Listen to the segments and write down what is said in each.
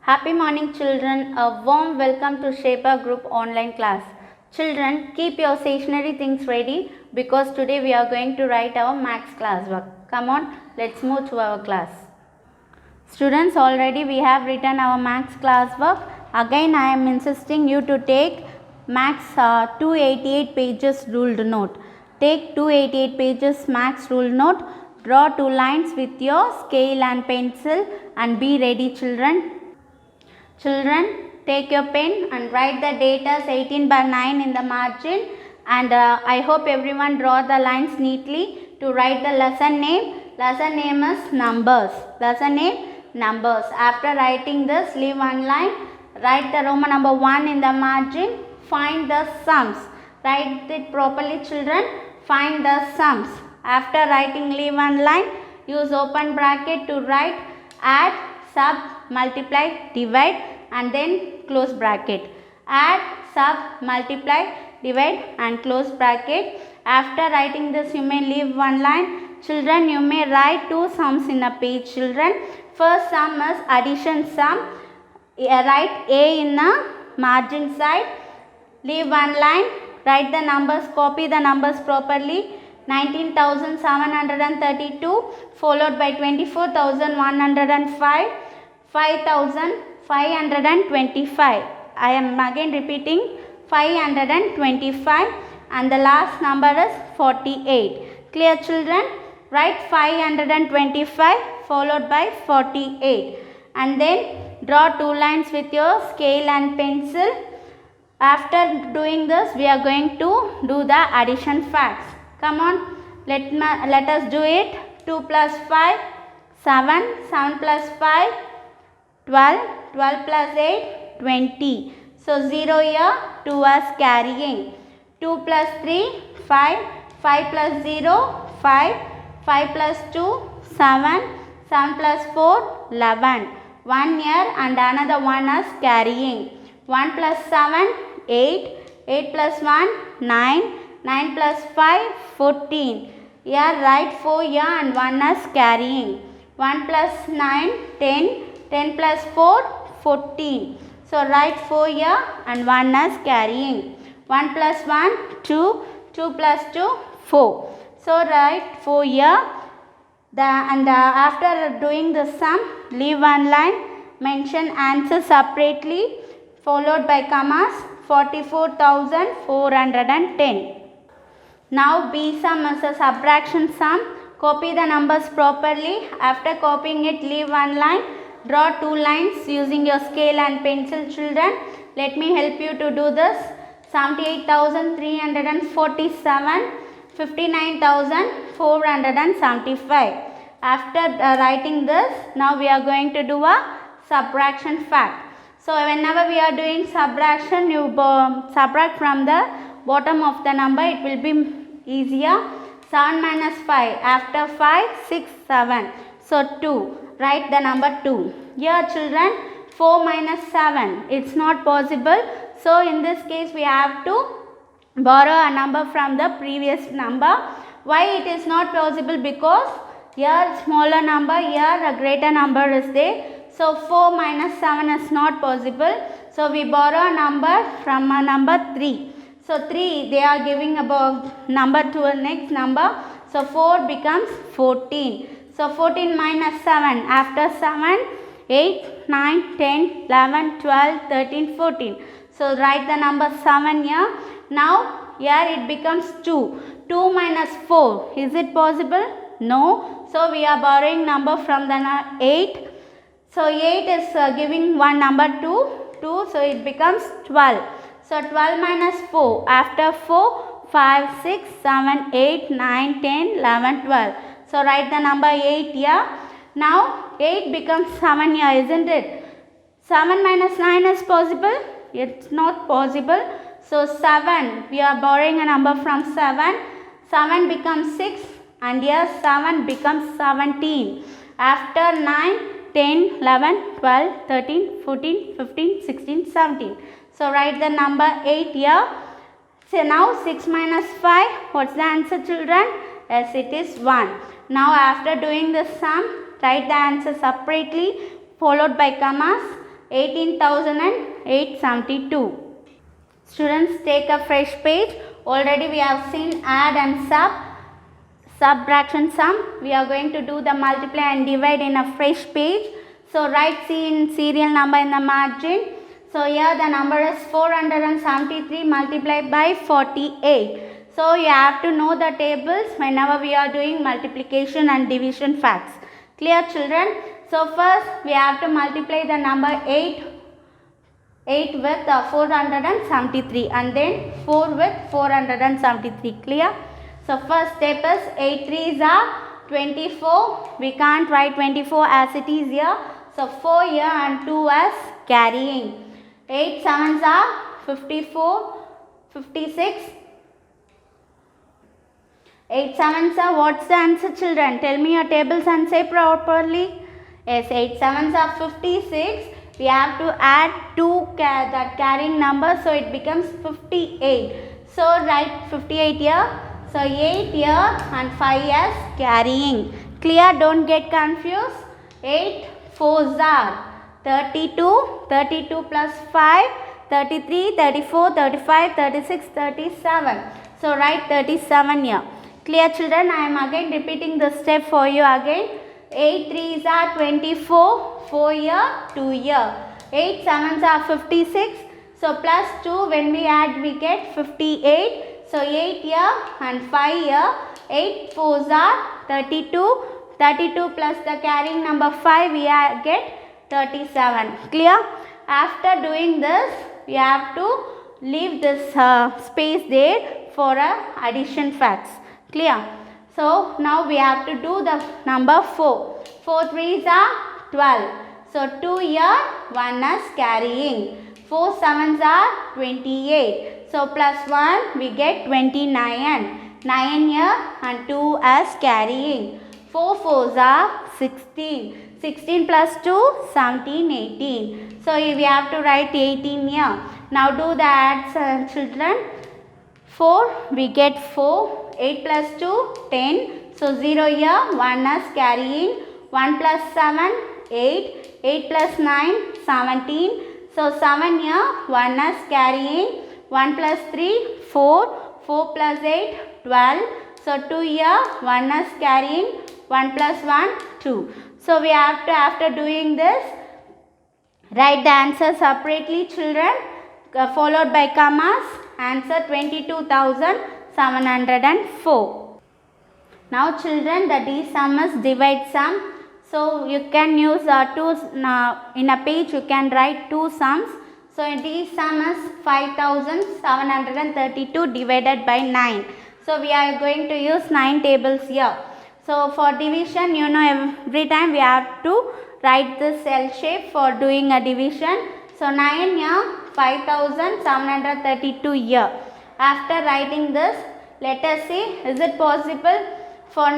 Happy morning children, a warm welcome to Shaper Group online class. Children, keep your stationery things ready because today we are going to write our maths class work. Come on, let's move to our class. Students, already we have written our maths class work. Again I am insisting you to take maths 288 pages ruled note. Take 288 pages maths ruled note. Draw two lines with your scale and pencil and be ready children. Children, take your pen and write the data 18/9 in the margin, and I hope everyone draw the lines neatly to write the lesson name. Lesson name is numbers. Lesson name numbers. After writing this, leave one line. Write the Roman number 1 in the margin. Find the sums. Write it properly children. Find the sums. After writing, leave one line. Use open bracket to write add, sub, multiply, divide, and then close bracket. Add, sub, multiply, divide and close bracket. After writing this, you may leave one line. Children, you may write two sums in a page children. First sum is addition sum. Write A in the margin side. Leave one line. Write the numbers, copy the numbers properly. 19,732 followed by 24,105, 5,525. I am again repeating 525, and the last number is 48. Clear children? Write 525 followed by 48 and then draw two lines with your scale and pencil. After doing this, we are going to do the addition facts. Come on, let us do it. 2 plus 5, 7, 7 plus 5, 12, 12 plus 8, 20. So 0 here, 2 was carrying. 2 plus 3, 5, 5 plus 0, 5, 5 plus 2, 7, 7 plus 4, 11. 1 here and another one is carrying. 1 plus 7, 8, 8 plus 1, 9, 9 plus 5, 14. Here write 4 here and 1 is carrying. 1 plus 9, 10, 10 plus 4, 14. So write 4 here and 1 is carrying. 1 plus 1, 2, 2 plus 2, 4. So write 4 here. After doing the sum, leave one line. Mention answer separately followed by commas. 44,410. Now B sum is a subtraction sum. Copy the numbers properly. After copying it, leave one line. Draw two lines using your scale and pencil children. Let me help you to do this. 78,347, 59,475. After writing this, now we are going to do a subtraction fact. So whenever we are doing subtraction, you subtract from the bottom of the number, it will be easier. 7 minus 5, after 5, 6, 7. So 2, write the number 2. Here children, 4 minus 7, it's not possible. So in this case, we have to borrow a number from the previous number. Why it is not possible? Because here smaller number, here a greater number is there. So 4 minus 7 is not possible. So we borrow a number from a number 3. So 3, they are giving about number to a next number. So 4 becomes 14. So 14 minus 7. After 7, 8, 9, 10, 11, 12, 13, 14. So write the number 7 here. Now here it becomes 2. 2 minus 4. Is it possible? No. So we are borrowing number from the 8. So 8 is giving one number 2, so it becomes 12. So 12 minus 4, after 4, 5, 6, 7, 8, 9, 10, 11, 12. So write the number 8 here. Now 8 becomes 7 here, isn't it? 7 minus 9 is possible? It's not possible. So 7, we are borrowing a number from 7. 7 becomes 6 and here 7 becomes 17. After 9, 10, 11, 12, 13, 14, 15, 16, 17. So write the number 8 here. So now 6 minus 5, what's the answer children? Yes, it is 1. Now after doing the sum, write the answer separately followed by commas. 18,872. Students, take a fresh page. Already we have seen add and subtraction sum. We are going to do the multiply and divide in a fresh page. So write C in serial number in the margin. So here the number is 473 multiplied by 48. So you have to know the tables whenever we are doing multiplication and division facts. Clear, children? So first we have to multiply the number 8 with 473 and then 4 with 473. Clear? So first step is 8 3s are 24. We can't write 24 as it is here. So 4 here and 2 as carrying. 8 7s are 54, 56. 8 7s are, what's the answer, children? Tell me your tables and say properly. Yes, 8 7s are 56. We have to add 2 that carrying number, so it becomes 58. So write 58 here. So 8 here and 5 as carrying. Clear? Don't get confused. 8 4s are 32, 32 plus 5, 33, 34, 35, 36, 37. So write 37 here. Clear, children? I am again repeating the step for you again. 8 3s are 24, 4 here, 2 here. 8 7s are 56. So plus 2, when we add we get 58. So 8 here and 5 here. 8 4s are 32. 32 plus the carrying number 5, we get 37. Clear? After doing this, we have to leave this space there for addition facts. Clear? So now we have to do the number 4. 4 3s are 12. So 2 here, 1 is carrying. 4 7s are 28. So plus 1, we get 29. 9 here and 2 as carrying. 4 4s are 16. 16 plus 2, 17, 18. So we have to write 18 here. Now do the adds, children. 4, we get 4. 8 plus 2, 10. So 0 here, 1 is carrying. 1 plus 7, 8. 8 plus 9, 17. So 7 here, 1 is carrying. 1 plus 3, 4. 4 plus 8, 12. So 2 here, 1 is carrying. 1 plus 1, 2. So we have to, after doing this, write the answer separately, children, followed by commas. Answer 22,704. Now children, the D sum is divide sum. So you can use in a page you can write 2 sums. So D sum is 5,732 divided by 9. So we are going to use 9 tables here. So for division, you know, every time we have to write this L shape for doing a division. So 9 here, 5,732 here. After writing this, let us see, is it possible for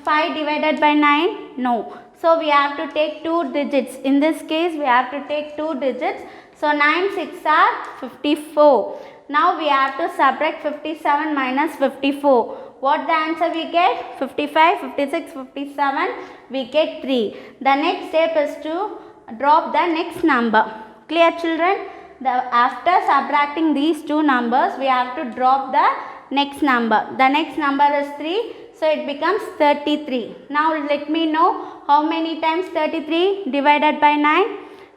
5 divided by 9? No. So we have to take 2 digits. In this case, we have to take 2 digits. So 9 6 are 54. Now we have to subtract 57 minus 54. What the answer we get? 55, 56, 57. We get 3. The next step is to drop the next number. Clear, children? After subtracting these 2 numbers, we have to drop the next number. The next number is 3. So it becomes 33. Now let me know how many times 33 divided by 9.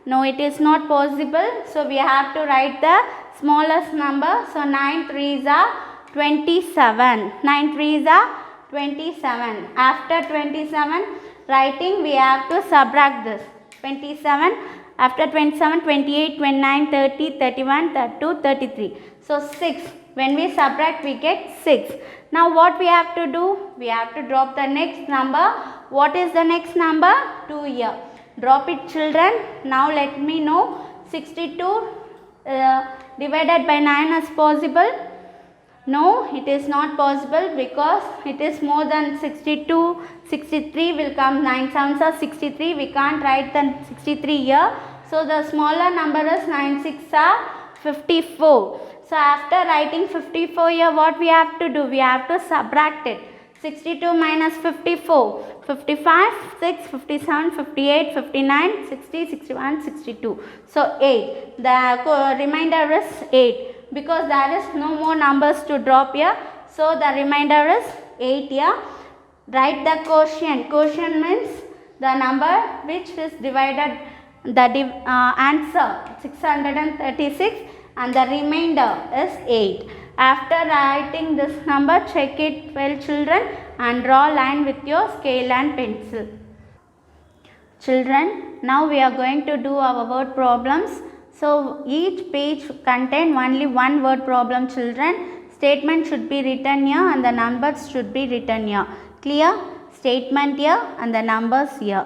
No, it is not possible. So we have to write the smallest number. So 9 3s are 27. 9 3s are 27. After 27 writing, we have to subtract this. 27. After 27, 28, 29, 30, 31, 32, 33. So 6. When we subtract, we get 6. Now what we have to do? We have to drop the next number. What is the next number? 2 here. Drop it, children. Now let me know. 62 divided by 9 is possible? No, it is not possible because it is more than 62. 63 will come. 9 7s are 63. We can't write the 63 here. So the smaller number is 9 6 are 54. So after writing 54 here, what we have to do? We have to subtract it. 62 minus 54. 55, 6, 57, 58, 59, 60, 61, 62. So 8. The remainder is 8. Because there is no more numbers to drop here. So the remainder is 8 here. Write the quotient. Quotient means the number which is divided, the answer 636 and the remainder is 8. After writing this number, check it well children and draw line with your scale and pencil. Children, now we are going to do our word problems. So each page contain only one word problem children. Statement should be written here and the numbers should be written here. Clear? Statement here and the numbers here.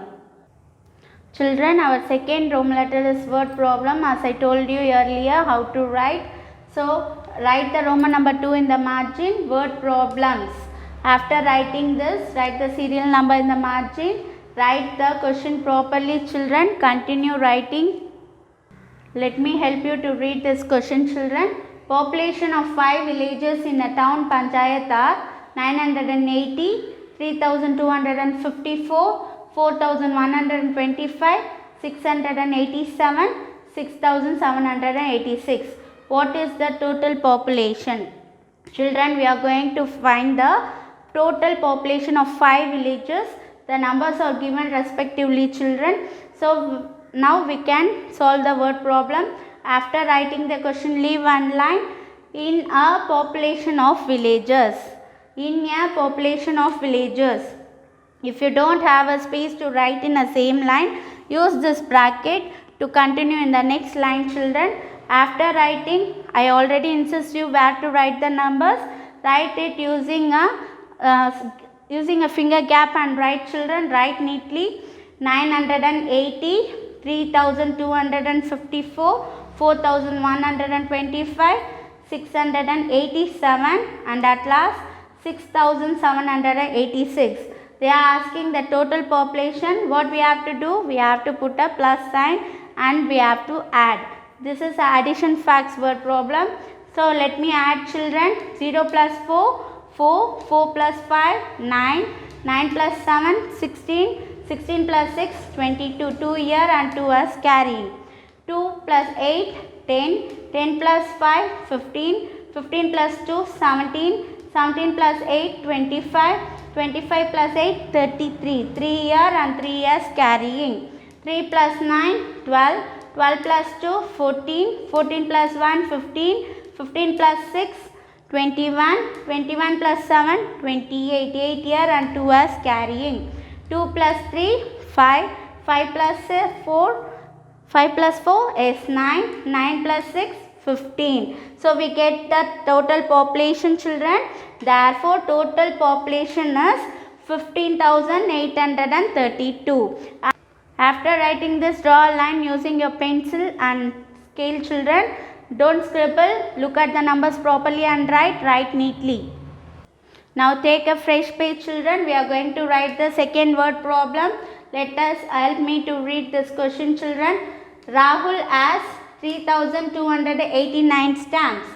Children, our second Roman letter is word problem. As I told you earlier how to write. So write the Roman number 2 in the margin, word problems. After writing this, write the serial number in the margin. Write the question properly children. Continue writing. Let me help you to read this question children. Population of 5 villages in a town panchayat are 980, 3254, 4125, 687, 6786. What is the total population? Children, we are going to find the total population of 5 villages. The numbers are given respectively children. So now we can solve the word problem. After writing the question, leave one line. In a population of villages. In a population of villages. If you don't have a space to write in the same line, use this bracket to continue in the next line children. After writing, I already insist you where to write the numbers. Write it using a finger gap and write children. Write neatly. 980, 3254, 4125, 687 and at last 6786. They are asking the total population. What we have to do? We have to put a plus sign and we have to add. This is a addition facts word problem. So let me add children. 0 plus 4, 4, 4 plus 5, 9, 9 plus 7, 16, 16 plus 6, 22, 2 here and 2 as carrying. 2 plus 8, 10, 10 plus 5, 15, 15 plus 2, 17, 17 plus 8, 25, 25 plus 8, 33, 3 here and 3 as carrying. 3 plus 9, 12, 12 plus 2, 14, 14 plus 1, 15, 15 plus 6, 21, 21 plus 7, 28, 8 here and 2 as carrying. 2 plus 3, 5, 5 plus 4, 5 plus 4 is 9, 9 plus 6, 15. So we get the total population children. Therefore total population is 15,832. After writing this, draw a line using your pencil and scale children. Don't scribble. Look at the numbers properly and write neatly. Now take a fresh page children. We are going to write the second word problem. Let us help me to read this question children. Rahul has 3,289 stamps.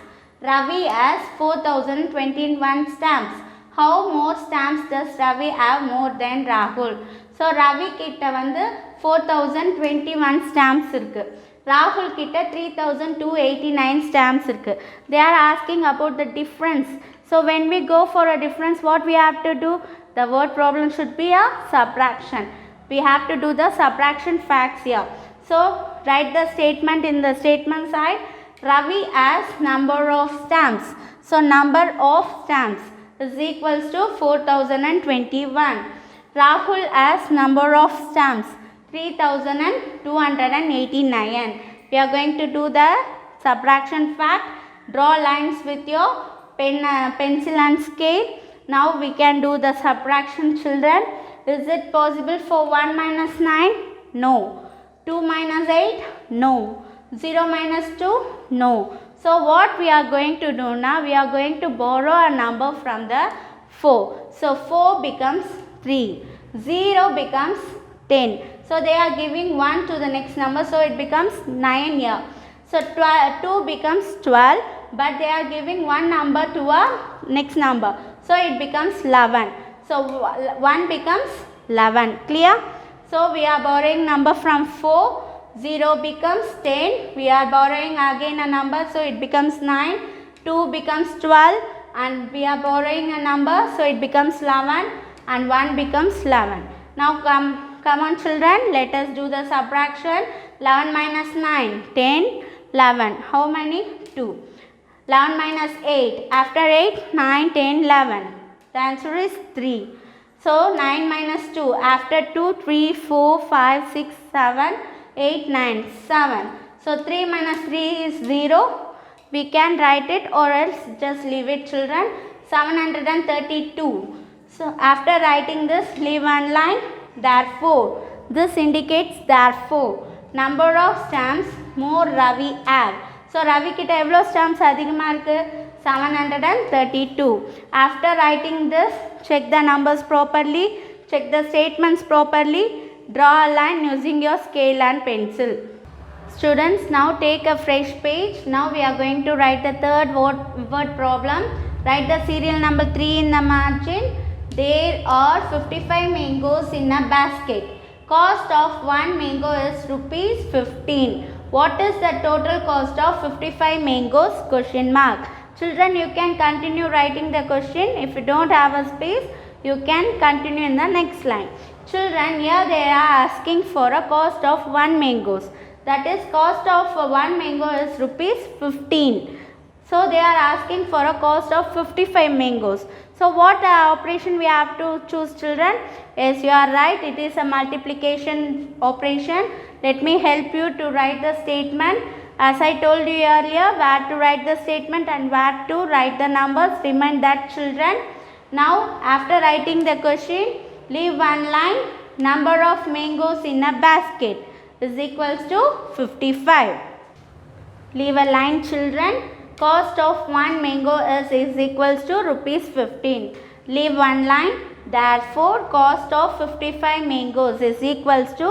Ravi has 4,021 stamps. How more stamps does Ravi have more than Rahul? So Ravi kitta vandu 4,021 stamps irukku. Rahul kitta 3,289 stamps irukku. They are asking about the difference. So when we go for a difference, what we have to do? The word problem should be a subtraction. We have to do the subtraction facts here. So write the statement in the statement side. Ravi has number of stamps. So number of stamps is equals to 4,021. Rahul has number of stamps 3,289. We are going to do the subtraction fact. Draw lines with your pencil and scale. Now we can do the subtraction children. Is it possible for 1 minus 9? No. 2 minus 8? No. 0 minus 2? No. So what we are going to do now? We are going to borrow a number from the 4. So 4 becomes 3. 0 becomes 10. So they are giving 1 to the next number. So it becomes 9 here. So 2 becomes 12. But they are giving one number to a next number. So it becomes 11. So 1 becomes 11. Clear? So we are borrowing number from 4. 0 becomes 10. We are borrowing again a number, so it becomes 9. 2 becomes 12, and we are borrowing a number, so it becomes 11, and 1 becomes 11. Now come on children, let us do the subtraction. 11 minus 9, 10, 11. How many? 2. 11 minus 8. After 8, 9, 10, 11. The answer is 3. So 9 minus 2. After 2, 3, 4, 5, 6, 7, 8, 9, 7. So 3 minus 3 is 0. We can write it or else just leave it children. 732. So after writing this, leave one line. Therefore. This indicates therefore. Number of stamps more Ravi have. So Ravi கிட்ட எவ்வளோ stamps அதிகமாக இருக்கு? 732. After writing this, check the numbers properly, check the statements properly, draw a line using your scale and pencil. Students, now take a fresh page. Now we are going to write the third word problem. Write the serial number 3 in the margin. There are 55 mangoes in a basket. Cost of one mango is rupees 15. What is the total cost of 55 mangoes? Question mark. Children, you can continue writing the question. If you don't have a space, you can continue in the next line. Children, here they are asking for a cost of 1 mangoes. That is, cost of 1 mango is rupees 15. So they are asking for a cost of 55 mangoes. So what operation we have to choose children? Yes, you are right. It is a multiplication operation. Let me help you to write the statement. As I told you earlier, where to write the statement and where to write the numbers. Remind that children. Now after writing the question, leave one line. Number of mangoes in a basket is equals to 55. Leave a line children. Cost of 1 mango is equals to rupees 15. Leave one line. Therefore, cost of 55 mangoes is equals to,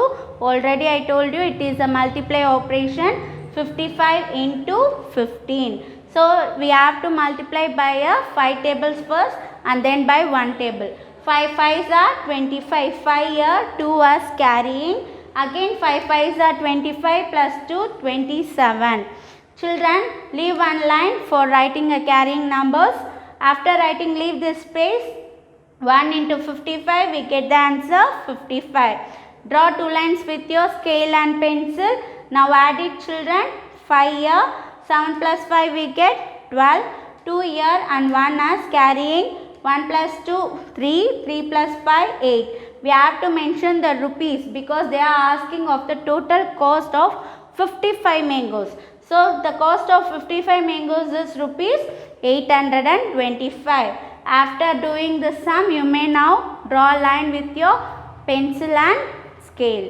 already I told you it is a multiply operation, 55 into 15. So, we have to multiply by 5 tables first and then by 1 table. 5 5s are 25. 5 here, 2 was carrying. Again 5 5s are 25 plus 2, 27. Children, leave one line for writing a carrying numbers. After writing, leave this space. 1 into 55, we get the answer 55. Draw 2 lines with your scale and pencil. Now add it children. 5 here, 7 plus 5 we get 12. 2 here and 1 as carrying. 1 plus 2, 3. 3 plus 5, 8. We have to mention the rupees because they are asking of the total cost of 55 mangoes. So the cost of 55 mangoes is rupees 825. After doing the sum, you may now draw a line with your pencil and scale.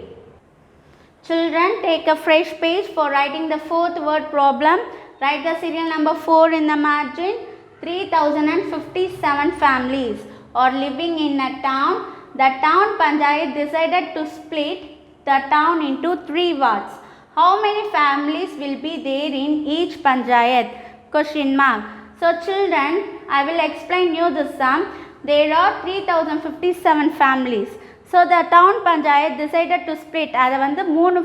Children, take a fresh page for writing the fourth word problem. Write the serial number 4 in the margin. 3057 families are living in a town. The town panchayat decided to split the town into 3 wards. How many families will be there in each panchayat? Question mark. So children, I will explain you the sum. There are 3057 families. So the town panchayat decided to split. அது வந்து 3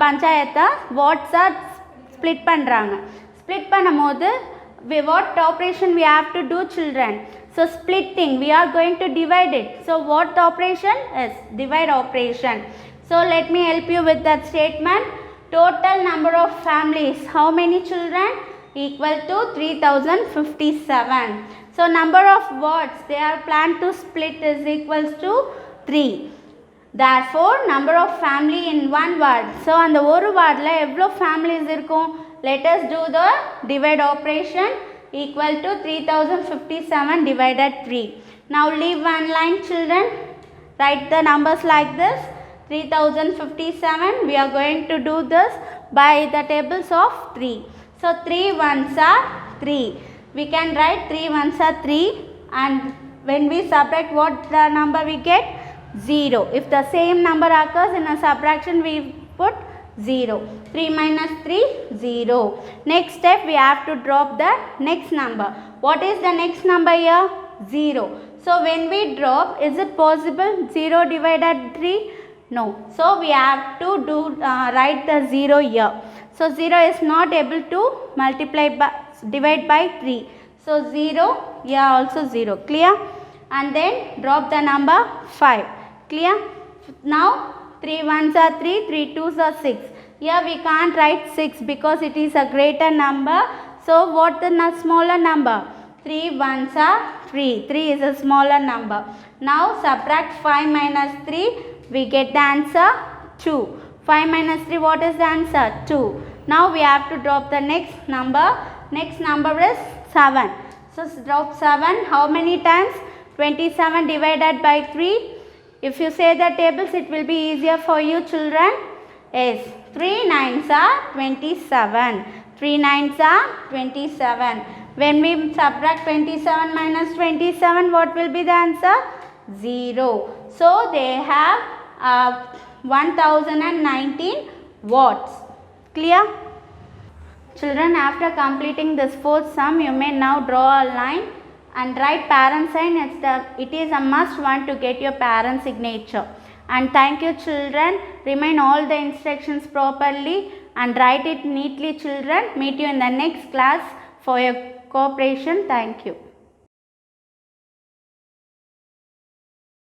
panchayatha wards are split பண்றாங்க. Split பண்ணும்போது what operation we have to do children? So splitting, we are going to divide it. So what operation? Yes, divide operation. So let me help you with that statement. Total number of families, how many children? Equal to 3057. So number of wards they are planned to split is equals to 3. Therefore, number of family in one ward. So அந்த ஒரு wardல எவ்வளோ families இருக்கும்? Let us do the divide operation. Equal to 3057 divided 3. Now leave one line children. Write the numbers like this. 3057, we are going to do this by the tables of 3. So 3 ones are 3. We can write 3 ones are 3, and when we subtract, what the number we get? 0. If the same number occurs in a subtraction, we put 0. 3 minus 3, 0. Next step, we have to drop the next number. What is the next number here? 0. So when we drop, is it possible 0 divided 3? No. So we have to write the 0 here. So 0 is not able to divide by 3. So 0, here also 0. Clear? And then drop the number 5. Clear? Now 3 ones are 3, 3 twos are 6. Here we can't write 6 because it is a greater number. So what the smaller number? 3 ones are 3. 3 is a smaller number. Now subtract 5 minus 3. We get the answer 2. 5 minus 3, what is the answer? 2. Now we have to drop the next number. Next number is 7. So drop 7. How many times? 27 divided by 3. If you say the tables, it will be easier for you children. Yes. 3 nines are 27. 3 nines are 27. When we subtract 27 minus 27, what will be the answer? 0. So they have 1019 watts. Clear? Children, after completing this fourth sum, you may now draw a line and write parent sign. It is a must one to get your parent signature. And thank you children. Remind all the instructions properly and write it neatly children. Meet you in the next class for your cooperation. Thank you.